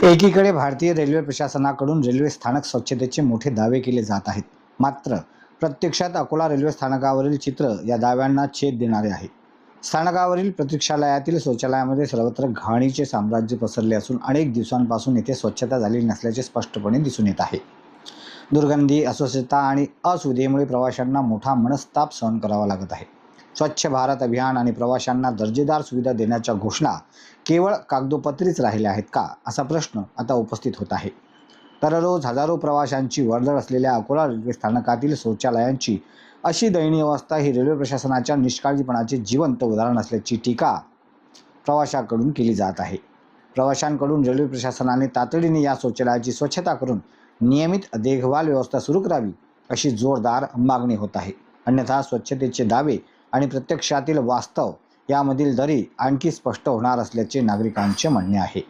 एकीकडे भारतीय रेल्वे प्रशासनाकडून रेल्वे स्थानक स्वच्छतेचे मोठे दावे केले जात आहेत. मात्र प्रत्यक्षात अकोला रेल्वे स्थानकावरील चित्र या दाव्यांना छेद देणारे आहे. स्थानकावरील प्रतीक्षालयातील शौचालयामध्ये सर्वत्र घाणीचे साम्राज्य पसरले असून अनेक दिवसांपासून येथे स्वच्छता झालेली नसल्याचे स्पष्टपणे दिसून येत आहे. दुर्गंधी, अस्वच्छता आणि असुविधेमुळे प्रवाशांना मोठा मनस्ताप सहन करावा लागत आहे. स्वच्छ भारत अभियान आणि प्रवाशांना दर्जेदार सुविधा देण्याच्या घोषणा केवळ कागदोपत्रीच राहिल्या आहेत का, असा प्रश्न आता उपस्थित होत आहे. दररोज हजारो प्रवाशांची वर्दळ असलेल्या अकोला रेल्वे स्थानकातील शौचालयांची अशी दयनीय अवस्था ही रेल्वे प्रशासनाच्या निष्काळजीपणाचे जिवंत उदाहरण असल्याची टीका प्रवाशांकडून केली जात आहे. प्रवाशांकडून रेल्वे प्रशासनाने तातडीने या शौचालयाची स्वच्छता करून नियमित देखभाल व्यवस्था सुरू करावी, अशी जोरदार मागणी होत आहे. अन्यथा स्वच्छतेचे दावे आणि प्रत्यक्षातील वास्तव यामधील दरी आणखी स्पष्ट होणार असल्याचे नागरिकांचे म्हणणे आहे.